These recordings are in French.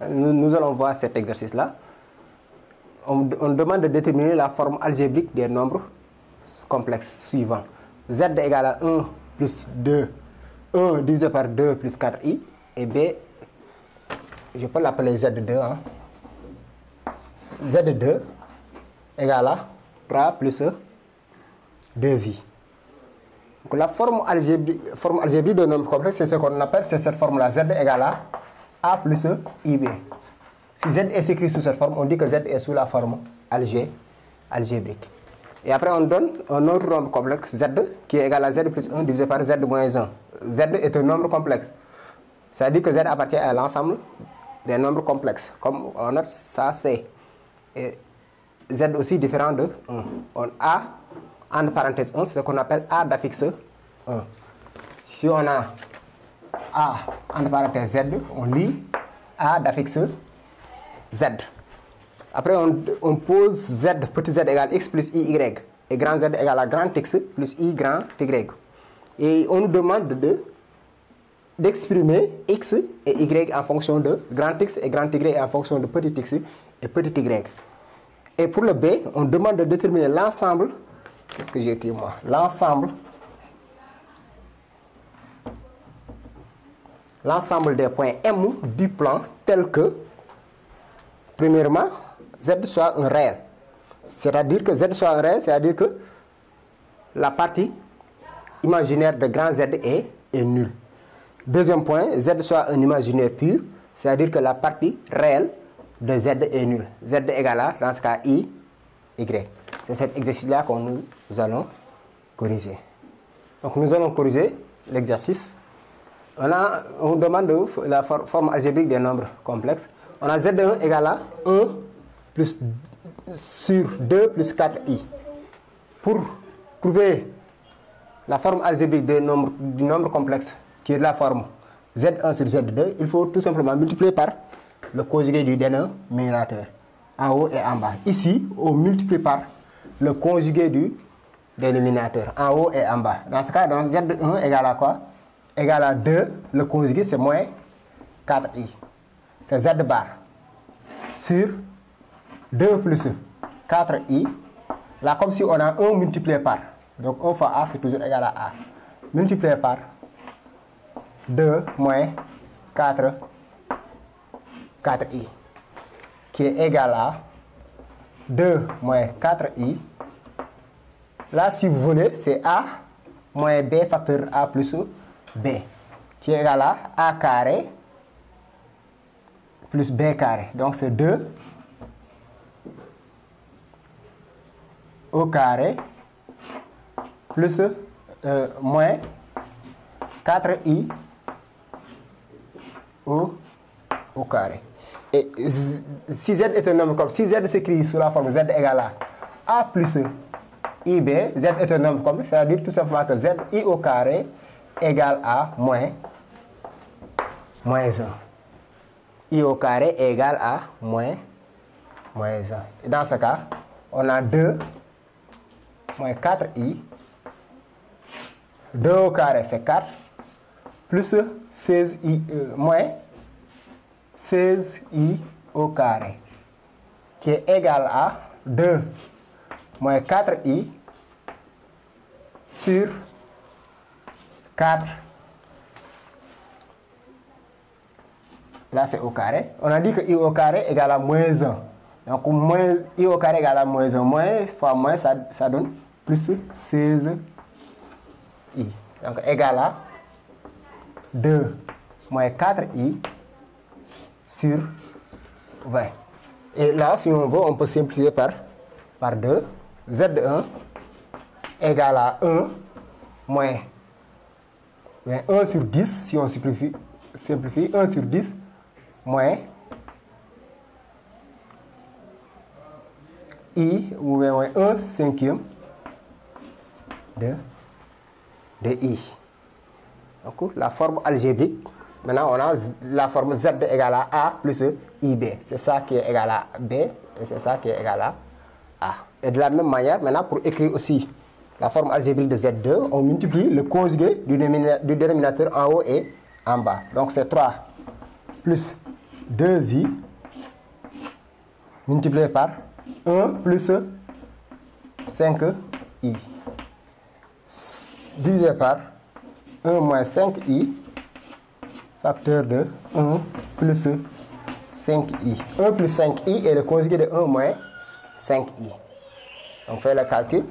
Nous allons voir cet exercice-là. On demande de déterminer la forme algébrique des nombres complexes suivants. Z égale à 1 plus 2, 1 divisé par 2 plus 4i, et B, je peux l'appeler Z2. Hein. Z2 égale à 3 plus 2i. Donc la forme algébrique de nombres complexes, c'est ce qu'on appelle, c'est cette forme-là, Z égale à A plus IB. Si Z est écrit sous cette forme, on dit que Z est sous la forme algébrique. Et après, on donne un autre nombre complexe, Z, qui est égal à Z plus 1 divisé par Z moins 1. Z est un nombre complexe. Ça dit que Z appartient à l'ensemble des nombres complexes. Comme on note, ça c'est. Et Z aussi différent de 1. On A, entre parenthèses 1, c'est ce qu'on appelle A d'affixe 1. Si on a A, entre parenthèses Z, on lit A d'affixe Z. Après, on pose Z, petit z égale x plus i, y. Et grand Z égale à grand x plus i, grand y. Et on nous demande d'exprimer x et y en fonction de grand x et grand y en fonction de petit x et petit y. Et pour le B, on demande de déterminer l'ensemble. Qu'est-ce que j'ai écrit moi? L'ensemble des points M du plan tel que, premièrement, Z soit un réel. C'est-à-dire que Z soit un réel, c'est-à-dire que la partie imaginaire de grand Z est nulle. Deuxième point, Z soit un imaginaire pur, c'est-à-dire que la partie réelle de Z est nulle. Z égale à, dans ce cas, I, Y. C'est cet exercice-là que nous allons corriger. Donc nous allons corriger l'exercice. On demande la forme algébrique des nombres complexes. On a Z1 égale à 1 plus sur 2 plus 4i. Pour trouver la forme algébrique du nombre complexe, qui est de la forme Z1 sur Z2, il faut tout simplement multiplier par le conjugué du dénominateur, en haut et en bas. Ici, on multiplie par le conjugué du dénominateur, en haut et en bas. Dans ce cas, donc, Z1 égale à quoi? Égale à 2, le conjugué c'est moins 4i. C'est Z bar sur 2 plus 4i. Là, comme si on a 1 multiplié par. Donc 1 fois A, c'est toujours égal à A. Multiplié par 2 moins 4i, qui est égal à 2 moins 4i. Là, si vous voulez, c'est A moins B facteur A plus B, qui est égal à A carré plus B carré. Donc c'est 2 au carré plus moins 4i au carré. Et si Z est un nombre complexe, si Z s'écrit sous la forme Z égale à A plus IB, Z est un nombre complexe, c'est-à-dire tout simplement que Z I au carré égale à moins 1. I au carré est égal à moins 1. Et dans ce cas, on a 2 moins 4i. 2 au carré, c'est 4. Plus 16i, moins 16i au carré, qui est égal à 2 moins 4i sur 4. Là, c'est au carré. On a dit que i au carré égale à moins 1. Donc, i au carré égale à moins 1. Moins fois moins, ça donne plus 16i. Donc, égal à 2 moins 4i sur 20. Et là, si on veut, on peut simplifier par 2. Z1 égale à 1 moins 1 sur 10, si on simplifie 1 sur 10, moins i, ou moins 1 cinquième de i. Donc, la forme algébrique, maintenant on a la forme Z égale à A plus IB. C'est ça qui est égal à B et c'est ça qui est égal à A. Et de la même manière, maintenant pour écrire aussi la forme algébrique de Z2, on multiplie le conjugué du dénominateur en haut et en bas. Donc c'est 3 plus 2i multiplié par 1 plus 5i divisé par 1 moins 5i facteur de 1 plus 5i. 1 plus 5i est le conjugué de 1 moins 5i. On fait le calcul.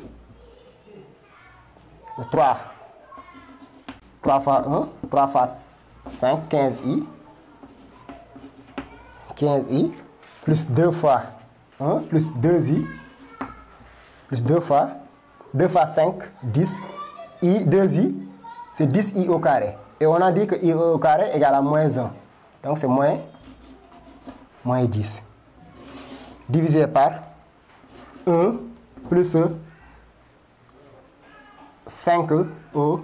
3. 3 fois 1, 3 fois 5, 15i. 15i plus 2 fois 1 plus 2i plus 2 fois 5, 10. I, 2i, c'est 10i au carré. Et on a dit que i au carré égale à moins 1. Donc c'est moins 10. Divisé par 1 plus 5 au...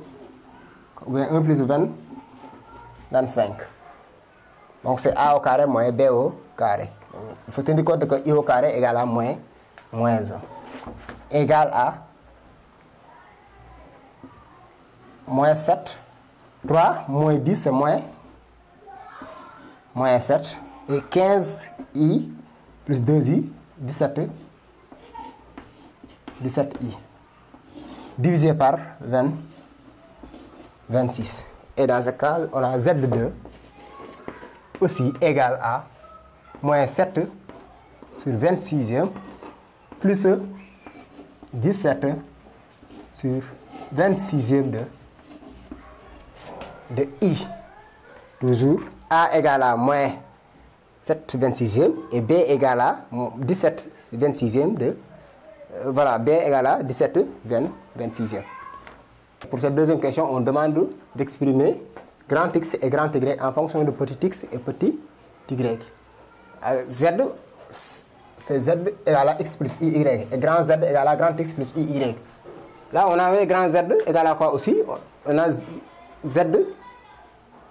ou bien 1 plus 25. Donc c'est a au carré moins b au carré. Il faut tenir compte que i au carré égale à moins 1. Égale à moins 7. 3 moins 10 c'est moins 7. Et 15i plus 2i, 17i. Divisé par 26. Et dans ce cas, on a Z2 aussi égal à moins 7 sur 26e plus 17 sur 26e de I. Toujours A égale à moins 7 26e et B égale à 17 26e de... voilà, B égale à 17 26e. Pour cette deuxième question, on demande d'exprimer grand X et grand Y en fonction de petit x et petit y. Z, c'est Z égale à x plus y. Et grand Z égale à grand x plus y. Là, on avait grand Z égale à quoi aussi? On a Z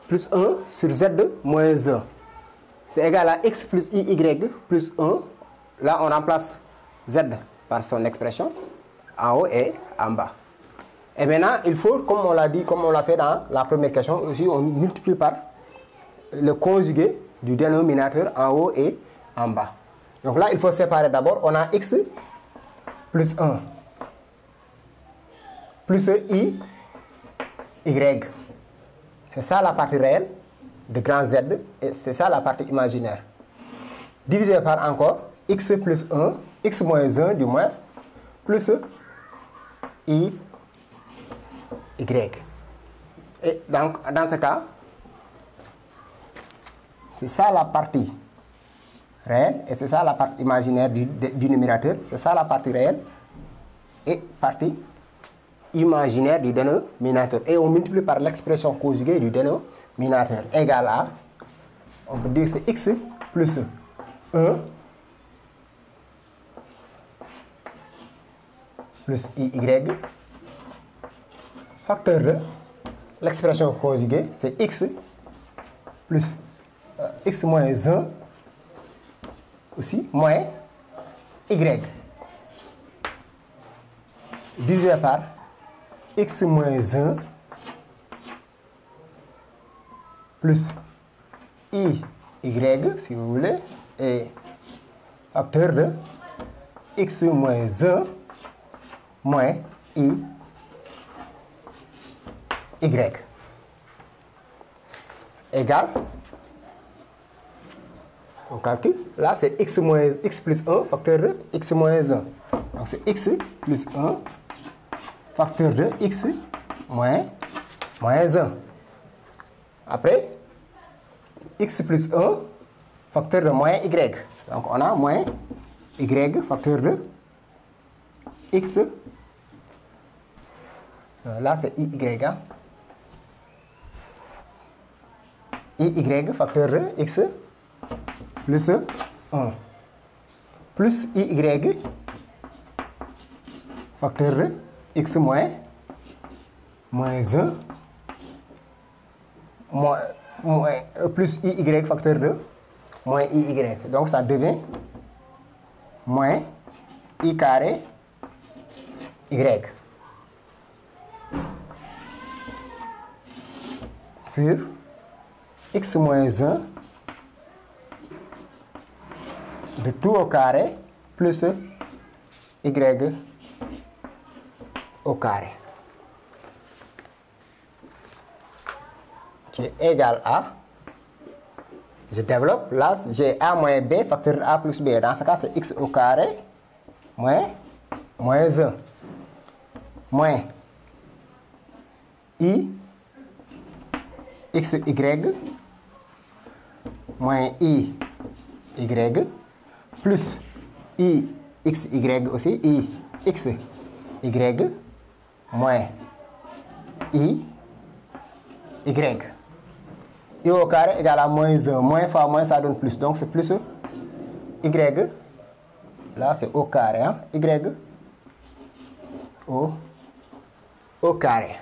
plus 1 sur Z moins 1. C'est égal à x plus y plus 1. Là, on remplace Z par son expression en haut et en bas. Et maintenant, il faut, comme on l'a dit, comme on l'a fait dans la première question, aussi on multiplie par le conjugué du dénominateur en haut et en bas. Donc là, il faut séparer d'abord. On a x plus 1 plus y. C'est ça la partie réelle de grand Z et c'est ça la partie imaginaire. Divisé par encore x plus 1, x moins 1 du moins, plus y. Et donc, dans ce cas, c'est ça la partie réelle et c'est ça la partie imaginaire du numérateur. C'est ça la partie réelle et partie imaginaire du dénominateur. Et on multiplie par l'expression conjuguée du dénominateur égale à, on peut dire que c'est x plus 1 plus y facteur de l'expression conjuguée, c'est x plus x moins 1 aussi moins y divisé par x moins 1 plus y si vous voulez et facteur de x moins 1 moins y. Égale, on calcule, là c'est x plus 1 facteur de x moins 1. Donc c'est x plus 1 facteur de x moins 1. Après, x plus 1 facteur de moins y. Donc on a moins y facteur de x. Là c'est y. y facteur de x plus 1 plus y facteur de x moins 1 plus y facteur de moins y. Donc ça devient moins i carré y sur x moins 1 de tout au carré plus y au carré, qui est égal à, je développe, là j'ai a moins b facteur de a plus b, dans ce cas c'est x au carré moins 1 moins i xy moins i y plus i xy aussi, i xy moins i y. I au carré égale à moins 1. Moins fois moins, ça donne plus. Donc c'est plus y. Là c'est au carré. Hein? Y au carré.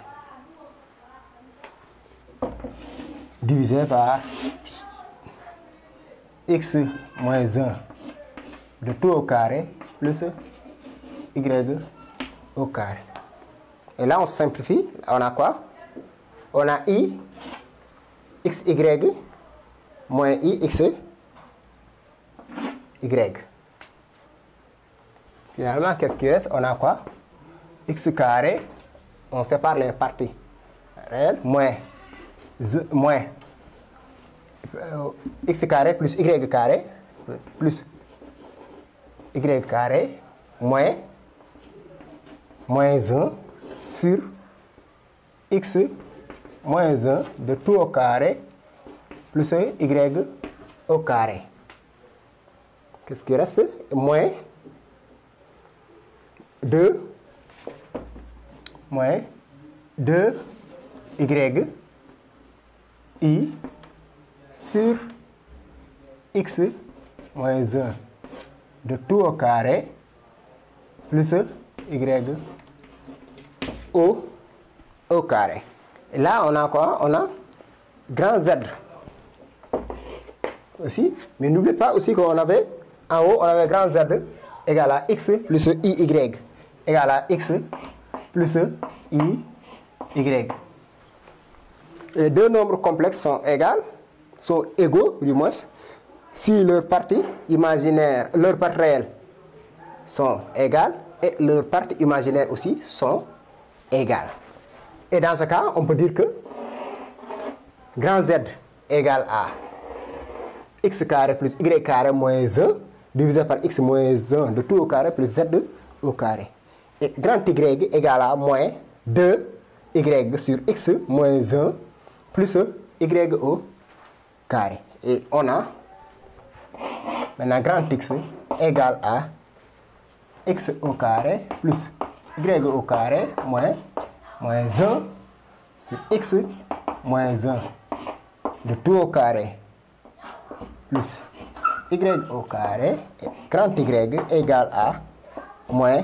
Divisé par x moins 1 de tout au carré plus y au carré. Et là on simplifie. On a quoi? On a i xy moins i xy. Finalement, qu'est-ce qui reste? On a quoi? X carré, on sépare les parties réelles, moins x carré plus y carré plus y carré moins 1 sur x moins 1 de tout au carré plus y au carré. Qu'est-ce qui reste? Moins 2 y i sur x moins 1 de tout au carré plus y au carré. Et là, on a quoi? On a grand Z aussi. Mais n'oubliez pas aussi qu'on avait, en haut, on avait grand Z égal à x plus iy égal à x plus i y. Les deux nombres complexes sont égaux du moins, si leurs parties imaginaires, leurs parties réelles sont égales et leurs parties imaginaires aussi sont égales. Et dans ce cas, on peut dire que grand Z égale à x carré plus y carré moins 1 divisé par x moins 1 de tout au carré plus z au carré. Et grand Y égale à moins 2 y sur x moins 1 plus y au carré. Et on a maintenant grand X égale à x au carré plus y au carré moins 1 sur x moins 1 de tout au carré plus y au carré. Et grand Y égale à moins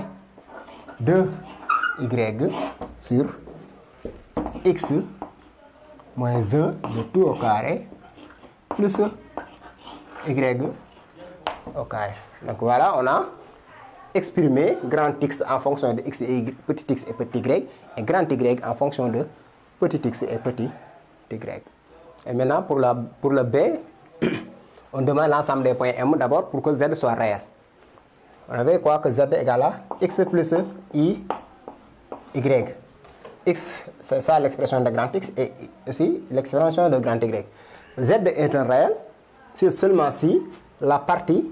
2 y sur x moins 1 de tout au carré plus y au carré. Donc voilà, on a exprimé grand X en fonction de x et y, petit x et petit y, et grand Y en fonction de petit x et petit y. Et maintenant pour le B, on demande l'ensemble des points M d'abord pour que Z soit réel. On avait quoi? Que Z égale à x plus i y. X, c'est ça l'expression de grand X et aussi l'expression de grand Y. Z est un réel si seulement si la partie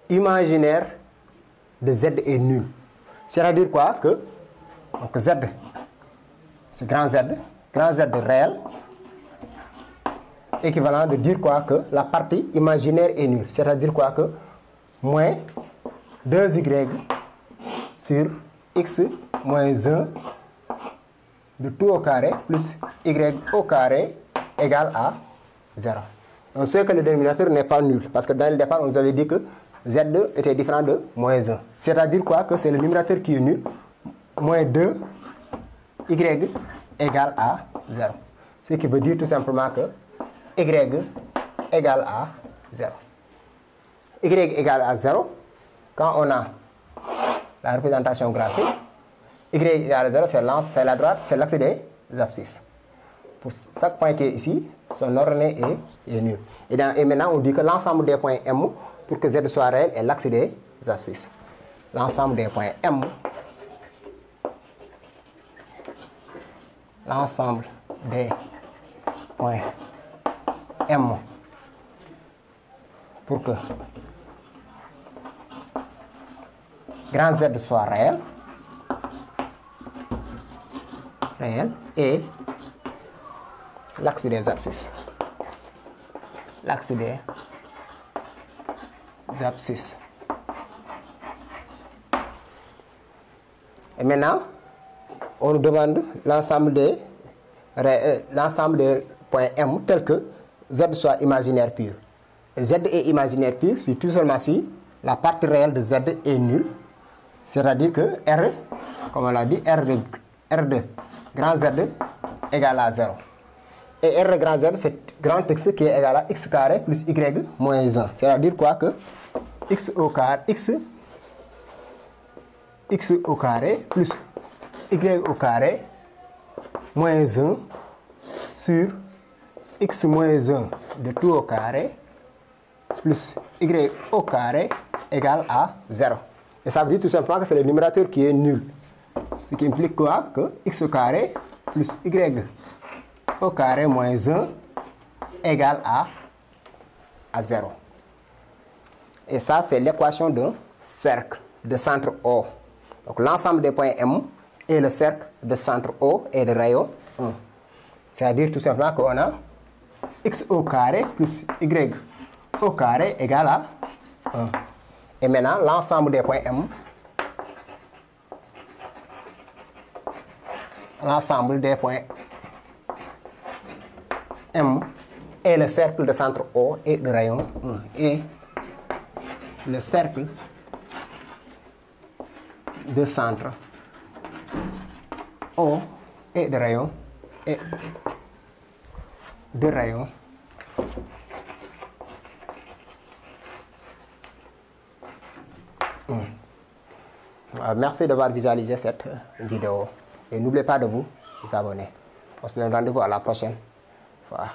imaginaire de Z est nulle. C'est-à-dire quoi? Que donc Z, c'est grand Z réel, équivalent de dire quoi? Que la partie imaginaire est nulle. C'est-à-dire quoi? Que moins 2y sur x moins 1 de tout au carré plus y au carré égale à 0. On sait que le dénominateur n'est pas nul parce que dans le départ on nous avait dit que z était différent de moins 1. C'est-à-dire quoi? Que c'est le numérateur qui est nul. Moins 2 y égale à 0. Ce qui veut dire tout simplement que y égale à 0. Y égale à 0 quand on a la représentation graphique. Y égale à 0, c'est la droite, c'est l'axe des abscisses. Pour chaque point qui est ici, son ordonnée est nul. Et maintenant, on dit que l'ensemble des points M pour que Z soit réel est l'axe des abscisses. L'ensemble des points M, l'ensemble des points M pour que grand Z soit réel et l'axe des abscisses. L'axe des abscisses. Et maintenant, on nous demande l'ensemble des points M tels que Z soit imaginaire pur. Et Z est imaginaire pur si tout seulement si la partie réelle de Z est nulle. C'est-à-dire que R, comme on l'a dit, R de grand Z égale à 0. Et R de grand Z, c'est grand X qui est égal à X carré plus Y moins 1. C'est-à-dire quoi que X au carré plus Y au carré moins 1 sur X moins 1 de tout au carré plus Y au carré égale à 0. Et ça veut dire tout simplement que c'est le numérateur qui est nul. Ce qui implique quoi? Que X au carré plus Y au carré moins 1 égale à 0. Et ça, c'est l'équation d'un cercle de centre O. Donc l'ensemble des points M est le cercle de centre O et de rayon 1. C'est-à-dire tout simplement qu'on a X au carré plus Y au carré égale à 1. Et maintenant, l'ensemble des points M, l'ensemble des points M est le cercle de centre O et de rayon 1. Et le cercle de centre O et de rayon 1. Merci d'avoir visualisé cette vidéo et n'oubliez pas de vous abonner. On se donne rendez-vous à la prochaine fois.